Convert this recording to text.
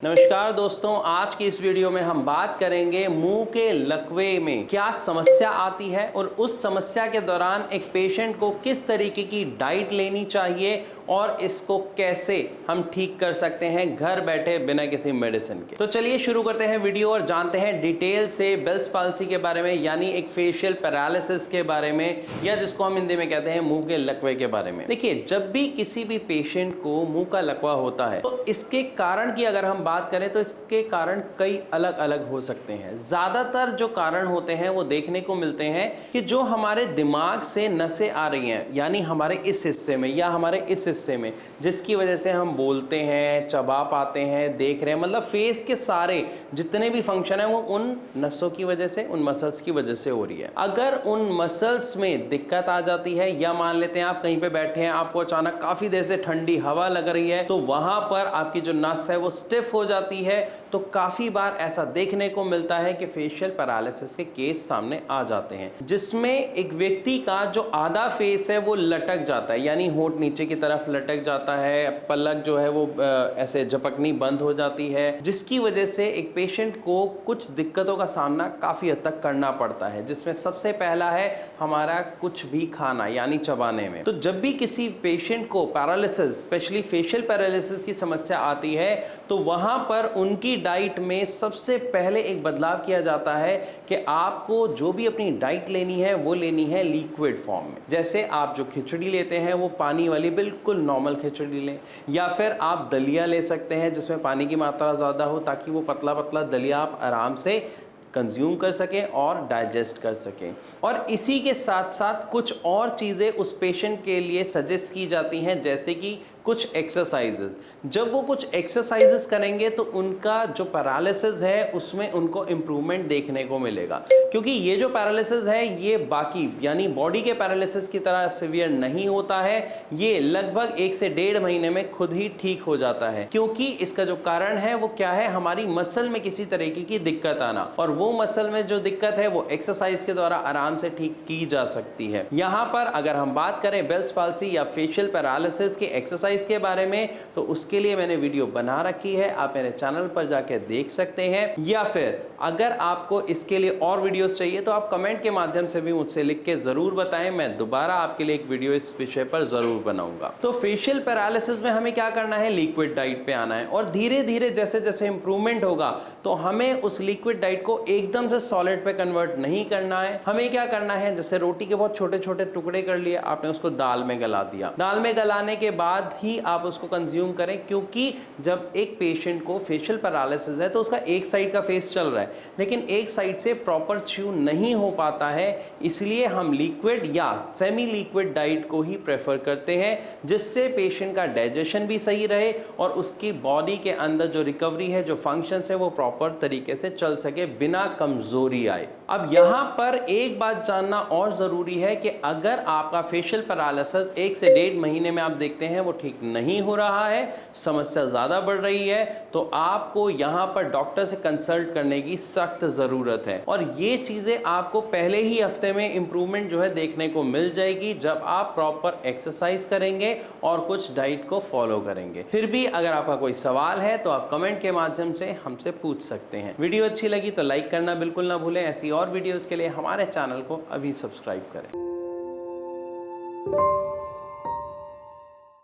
नमस्कार दोस्तों, आज की इस वीडियो में हम बात करेंगे मुंह के लकवे में क्या समस्या आती है और उस समस्या के दौरान एक पेशेंट को किस तरीके की डाइट लेनी चाहिए और इसको कैसे हम ठीक कर सकते हैं घर बैठे बिना किसी मेडिसिन के। तो चलिए शुरू करते हैं वीडियो और जानते हैं डिटेल से बेल्स पाल्सी के बारे में, यानी एक फेशियल पैरालिसिस के बारे में, या जिसको हम हिंदी में कहते हैं मुंह के लकवे के बारे में। देखिए, जब भी किसी भी पेशेंट को मुंह का लकवा होता है तो इसके कारण की अगर हम बात करें तो इसके कारण कई अलग अलग हो सकते हैं। ज्यादातर जो कारण होते हैं वो देखने को मिलते हैं कि जो हमारे दिमाग से नसें आ रही हैं, यानी हमारे इस हिस्से में या हमारे इस हिस्से में, जिसकी वजह से हम बोलते हैं, चबा पाते हैं, देख रहे हैं, मतलब फेस के सारे जितने भी फंक्शन है वो उन नसों की वजह से, उन मसल्स की वजह से हो रही है। अगर उन मसल्स में दिक्कत आ जाती है, या मान लेते हैं आप कहीं पे बैठे हैं, आपको अचानक काफी देर से ठंडी हवा लग रही है, तो वहां पर आपकी जो नस है वो स्टिफ हो जाती है, तो काफी बार ऐसा देखने को मिलता है कि फेशियल पैरालिसिस के केस सामने आ जाते हैं, जिसमें एक व्यक्ति का जो आधा फेस है वो लटक जाता है, यानी होंठ नीचे की तरफ लटक जाता है, पलक जो है वो ऐसे झपकनी बंद हो जाती है, जिसकी वजह से एक पेशेंट को कुछ दिक्कतों का सामना काफी हद तक करना पड़ता है, जिसमें सबसे पहला है हमारा कुछ भी खाना, यानी चबाने में। तो जब भी किसी पेशेंट को पैरालिसिस, स्पेशली फेशियल पैरालिसिस की समस्या आती है, तो वहां पर उनकी डाइट में सबसे पहले एक बदलाव किया जाता है कि आपको जो भी अपनी डाइट लेनी है वो लेनी है लिक्विड फॉर्म में। जैसे आप जो खिचड़ी लेते हैं वो पानी वाली बिल्कुल नॉर्मल खिचड़ी लें, या फिर आप दलिया ले सकते हैं जिसमें पानी की मात्रा ज़्यादा हो, ताकि वो पतला पतला दलिया आप आराम से कंज्यूम कर सकें और डाइजेस्ट कर सकें। और इसी के साथ साथ कुछ और चीज़ें उस पेशेंट के लिए सजेस्ट की जाती हैं, जैसे कि कुछ एक्सरसाइजेस। जब वो कुछ एक्सरसाइजेस करेंगे तो उनका जो पैरालिसिस है उसमें उनको इम्प्रूवमेंट देखने को मिलेगा, क्योंकि ये जो पैरालिसिस है ये बाकी यानी बॉडी के पैरालिसिस की तरह सिवियर नहीं होता है। ये लगभग 1 से 1.5 महीने में खुद ही ठीक हो जाता है, क्योंकि इसका जो कारण है वो क्या है, हमारी मसल में किसी तरीके की दिक्कत आना, और वो मसल में जो दिक्कत है वो एक्सरसाइज के द्वारा आराम से ठीक की जा सकती है। यहाँ पर अगर हम बात करें बेल्स पाल्सी या फेशियल पैरालिसिस की एक्सरसाइज के बारे में, तो उसके लिए मैंने वीडियो बना रखी है, आप मेरे चैनल पर जाकर देख सकते हैं, या फिर अगर आपको इसके लिए और वीडियोस चाहिए तो आप कमेंट के माध्यम से भी मुझसे लिख के जरूर बताएं, मैं दोबारा आपके लिए एक वीडियो इस विषय पर जरूर बनाऊंगा। तो फेशियल पैरालिसिस में हमें क्या करना है, लिक्विड डाइट पे आना है, और धीरे धीरे जैसे जैसे इंप्रूवमेंट होगा तो हमें उस लिक्विड डाइट को एकदम से सॉलिड पे कन्वर्ट नहीं करना है। हमें क्या करना है, जैसे रोटी के बहुत छोटे छोटे टुकड़े कर लिए, आपने उसको दाल में गला दिया, दाल में गलाने के बाद ही आप उसको कंज्यूम करें, क्योंकि जब एक पेशेंट को फेशियल पैरालिसिस है तो उसका एक साइड का फेस चल रहा है लेकिन एक साइड से प्रॉपर च्यू नहीं हो पाता है, इसलिए हम लिक्विड या सेमी लिक्विड डाइट को ही प्रेफर करते हैं, जिससे पेशेंट का डाइजेशन भी सही रहे और उसकी बॉडी के अंदर जो रिकवरी है, जो फंक्शंस है, वो प्रॉपर तरीके से चल सके बिना कमजोरी आए। अब यहाँ पर एक बात जानना और जरूरी है कि अगर आपका फेशियल पैरालिसिस 1 से 1.5 महीने में आप देखते हैं वो ठीक नहीं हो रहा है, समस्या ज़्यादा बढ़ रही है, तो आपको यहाँ पर डॉक्टर से कंसल्ट करने की सख्त ज़रूरत है। और ये चीज़ें आपको पहले ही हफ्ते में इम्प्रूवमेंट जो है देखने को मिल जाएगी, जब आप प्रॉपर एक्सरसाइज करेंगे और कुछ डाइट को फॉलो करेंगे। फिर भी अगर आपका कोई सवाल है तो आप कमेंट के माध्यम से हमसे पूछ सकते हैं। वीडियो अच्छी लगी तो लाइक करना बिल्कुल ना भूलें। ऐसी और वीडियोज़ के लिए हमारे चैनल को अभी सब्सक्राइब करें।